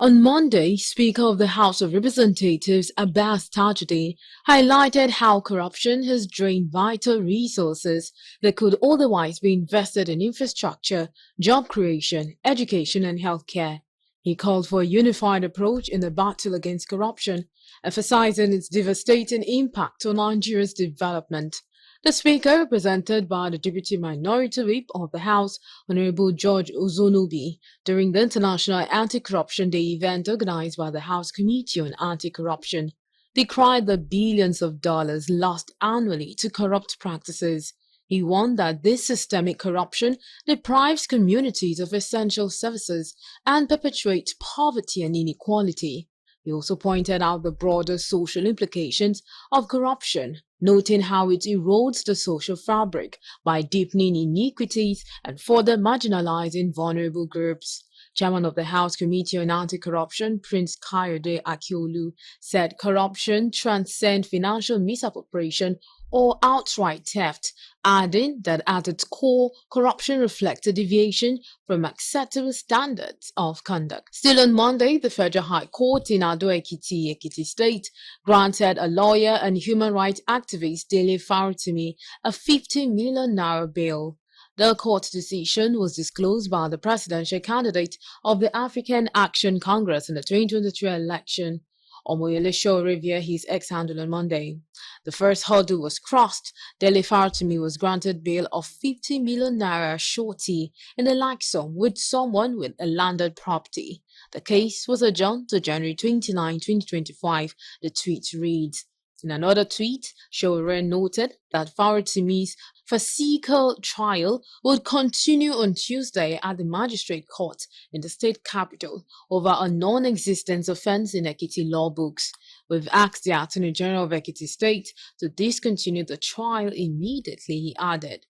On Monday, Speaker of the House of Representatives Abbas Tajuddin highlighted how corruption has drained vital resources that could otherwise be invested in infrastructure, job creation, education, and healthcare. He called for a unified approach in the battle against corruption, emphasizing its devastating impact on Nigeria's development. The Speaker, represented by the Deputy Minority Whip of the House, Honorable George Ozonubi, during the International Anti-Corruption Day event organized by the House Committee on Anti-Corruption, decried the billions of dollars lost annually to corrupt practices. He warned that this systemic corruption deprives communities of essential services and perpetuates poverty and inequality. He also pointed out the broader social implications of corruption, noting how it erodes the social fabric by deepening inequities and further marginalizing vulnerable groups. Chairman of the House Committee on Anti-Corruption, Prince Kayode Akiolu, said corruption transcends financial misappropriation or outright theft, adding that at its core, corruption reflects a deviation from acceptable standards of conduct. Still on Monday, the Federal High Court in Ado-Ekiti, Ekiti State, granted a lawyer and human rights activist Dele Faritimi a 50 million naira bail. The court decision was disclosed by the presidential candidate of the African Action Congress in the 2023 election. Omoyele Show revealed his ex-handle on Monday. The first hurdle was crossed. Dele Faritimi was granted bail of 50 million naira shorty in a like sum with someone with a landed property. The case was adjourned to January 29, 2025, the tweet reads. In another tweet, Showore noted that Faritimi's fascicle trial would continue on Tuesday at the Magistrate Court in the state capital over a non-existent offense in Ekiti law books. We've asked the Attorney General of Ekiti State to discontinue the trial immediately, he added.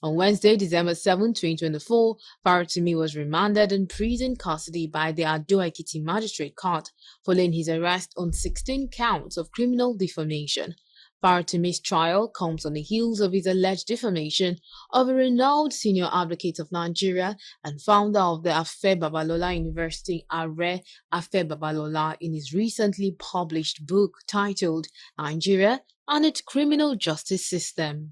On Wednesday, December 7, 2024, Faritimi was remanded in prison custody by the Ado-Ekiti Magistrate Court following his arrest on 16 counts of criminal defamation. Faritimi's trial comes on the heels of his alleged defamation of a renowned senior advocate of Nigeria and founder of the Afe Babalola University, Are Afe Babalola, in his recently published book titled Nigeria and its Criminal Justice System.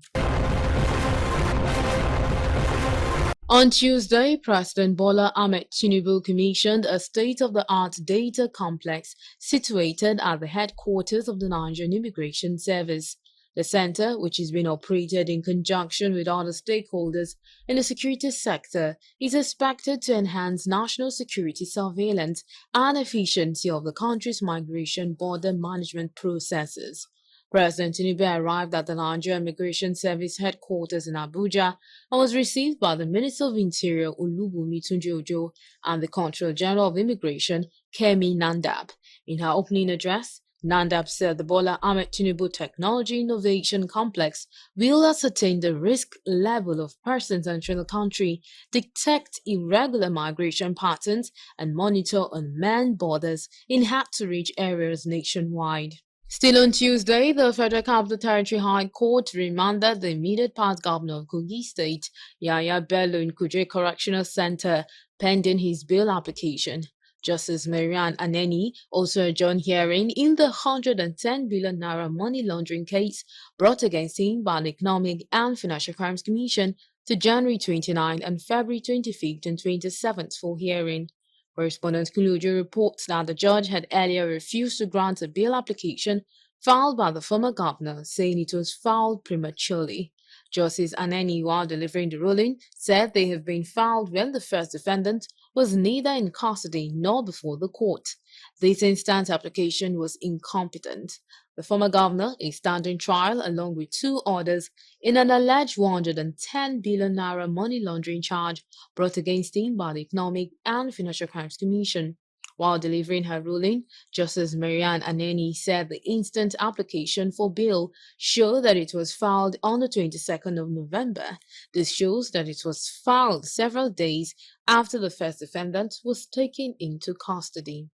On Tuesday, President Bola Ahmed Tinubu commissioned a state-of-the-art data complex situated at the headquarters of the Nigerian Immigration Service. The center, which is being operated in conjunction with other stakeholders in the security sector, is expected to enhance national security surveillance and efficiency of the country's migration border management processes. President Tinubu arrived at the Nigerian Immigration Service headquarters in Abuja and was received by the Minister of Interior Olubunmi Tunji-Ojo and the Controller General of Immigration Kemi Nandab. In her opening address, Nandab said the Bola Ahmed Tinubu Technology Innovation Complex will ascertain the risk level of persons entering the country, detect irregular migration patterns, and monitor unmanned borders in hard-to-reach areas nationwide. Still on Tuesday, the Federal Capital Territory High Court remanded the immediate past governor of Kogi State, Yahaya Bello, in Kuje Correctional Center, pending his bail application. Justice Marian Aneni also adjourned hearing in the 110 billion naira money laundering case brought against him by the Economic and Financial Crimes Commission to January 29 and February 25th and 27th for hearing. Correspondent Kuluju reports that the judge had earlier refused to grant a bail application filed by the former governor, saying it was filed prematurely. Justice Aneni, while delivering the ruling, said they have been filed when the first defendant was neither in custody nor before the court. This instant application was incompetent. The former governor is standing trial along with two others in an alleged 110 billion naira money laundering charge brought against him by the Economic and Financial Crimes Commission. While delivering her ruling, Justice Marian Aneni said the instant application for bail showed that it was filed on the 22nd of November. This shows that it was filed several days after the first defendant was taken into custody.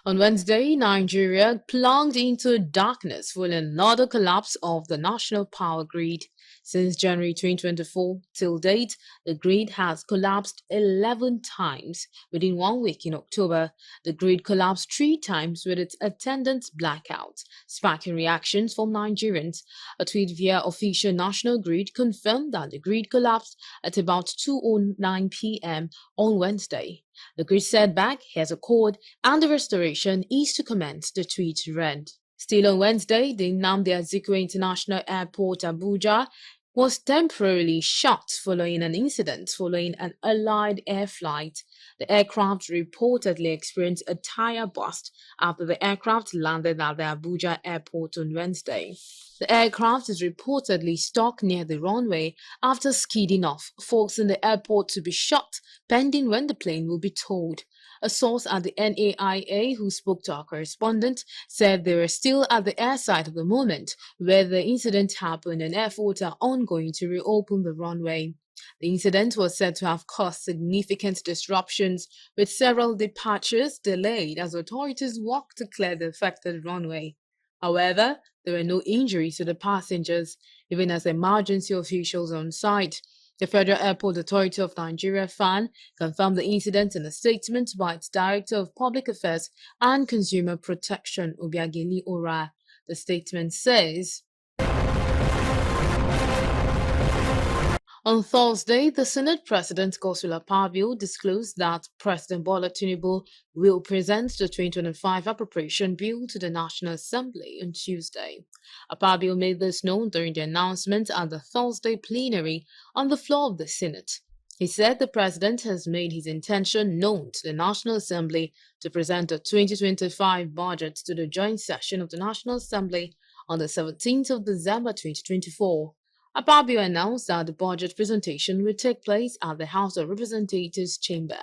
On Wednesday, Nigeria plunged into darkness following another collapse of the national power grid. Since January 2024 till date, the grid has collapsed 11 times. Within 1 week in October, the grid collapsed 3 times with its attendant blackouts, sparking reactions from Nigerians. A tweet via official National Grid confirmed that the grid collapsed at about 2:09 p.m. on Wednesday. The grid setback has occurred and the restoration is to commence, the tweet read. Still on Wednesday, the Nnamdi Azikiwe International Airport, Abuja, was temporarily shut following an incident following an Allied air flight. The aircraft reportedly experienced a tire burst after the aircraft landed at the Abuja airport on Wednesday. The aircraft is reportedly stuck near the runway after skidding off, forcing the airport to be shut pending when the plane will be towed. A source at the NAIA who spoke to our correspondent said they were still at the airside at the moment where the incident happened and efforts are ongoing to reopen the runway. The incident was said to have caused significant disruptions, with several departures delayed as authorities worked to clear the affected runway. However, there were no injuries to the passengers, even as emergency officials on site. The Federal Airport Authority of Nigeria (FAN) confirmed the incident in a statement by its Director of Public Affairs and Consumer Protection, Obiageli Ora. The statement says, on Thursday, the Senate President Godswill Akpabio disclosed that President Bola Tinubu will present the 2025 appropriation bill to the National Assembly on Tuesday. Akpabio made this known during the announcement at the Thursday plenary on the floor of the Senate. He said the president has made his intention known to the National Assembly to present the 2025 budget to the joint session of the National Assembly on the 17th of December 2024. Akpabio announced that the budget presentation would take place at the House of Representatives chamber.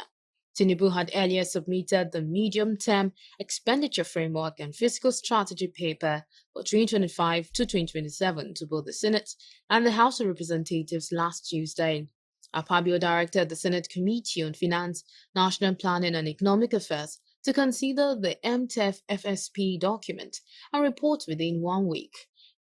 Tinubu had earlier submitted the medium-term expenditure framework and fiscal strategy paper for 2025 to 2027 to both the Senate and the House of Representatives last Tuesday. Akpabio directed the Senate Committee on Finance, National Planning and Economic Affairs to consider the MTEF FSP document and report within 1 week.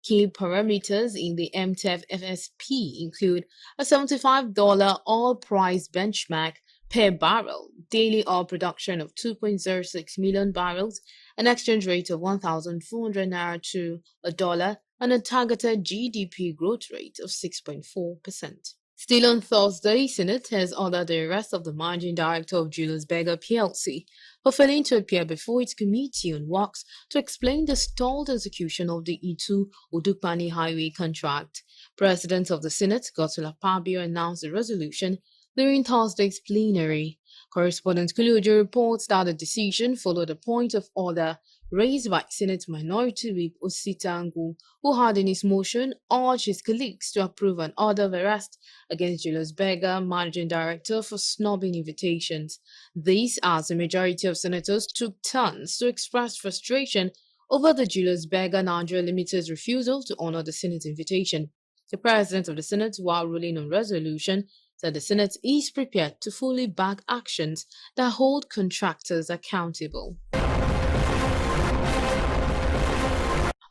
Key parameters in the MTEF FSP include a $75 oil price benchmark per barrel, daily oil production of 2.06 million barrels, an exchange rate of 1,400 naira to a dollar, and a targeted GDP growth rate of 6.4%. Still on Thursday, Senate has ordered the arrest of the managing director of Julius Berger PLC for failing to appear before its Committee on Works to explain the stalled execution of the Itu-Odukpani Highway contract. President of the Senate, Godswill Akpabio, announced the resolution during Thursday's plenary. Correspondent Kulujo reports that the decision followed a point of order raised by Senate Minority Whip Osita Angu, who had in his motion urged his colleagues to approve an order of arrest against Julius Berger, managing director, for snubbing invitations. This as the majority of senators took turns to express frustration over the Julius Berger Nigeria Limited's refusal to honor the Senate invitation. The President of the Senate, while ruling on resolution, said the Senate is prepared to fully back actions that hold contractors accountable.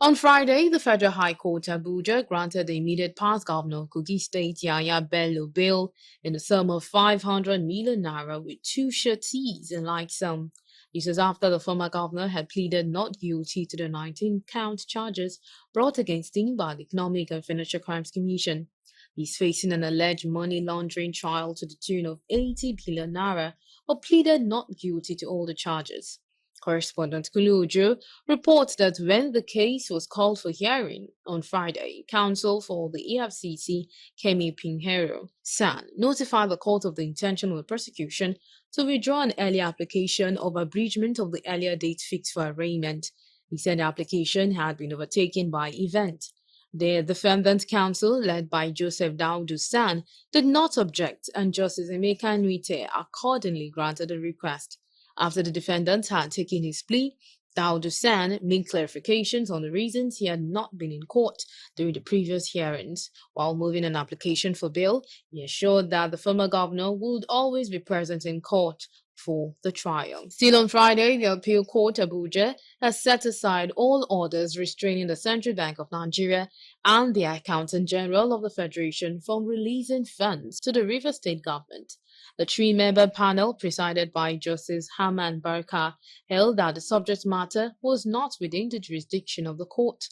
On Friday, the Federal High Court Abuja granted the immediate past governor of Kogi State Yahaya Bello bail in the sum of 500 million naira with 2 sureties and like sum. This was after the former governor had pleaded not guilty to the 19-count charges brought against him by the Economic and Financial Crimes Commission. He's facing an alleged money laundering trial to the tune of 80 billion naira, but pleaded not guilty to all the charges. Correspondent Kulujo reports that when the case was called for hearing on Friday, counsel for the EFCC, Kemi Pinheiro San, notified the court of the intention of prosecution to withdraw an earlier application of abridgment of the earlier date fixed for arraignment. He said the application had been overtaken by event. The defendant counsel, led by Joseph Daudu San, did not object, and Justice Emeka Nwite accordingly granted the request. After the defendant had taken his plea, Daudu San made clarifications on the reasons he had not been in court during the previous hearings. While moving an application for bail, he assured that the former governor would always be present in court for the trial. Still on Friday, the Appeal Court Abuja has set aside all orders restraining the Central Bank of Nigeria and the Accountant General of the Federation from releasing funds to the Rivers State government. The three-member panel, presided by Justice Haman Barka, held that the subject matter was not within the jurisdiction of the court,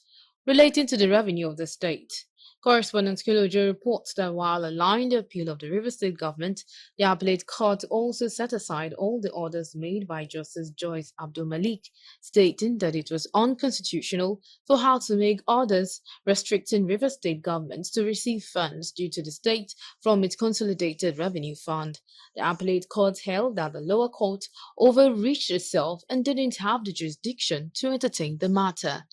relating to the revenue of the state. Correspondent Kilojo reports that while allowing the appeal of the River State government, the appellate court also set aside all the orders made by Justice Joyce Abdul Malik, stating that it was unconstitutional for her to make orders restricting River State government to receive funds due to the state from its consolidated revenue fund. The appellate court held that the lower court overreached itself and didn't have the jurisdiction to entertain the matter.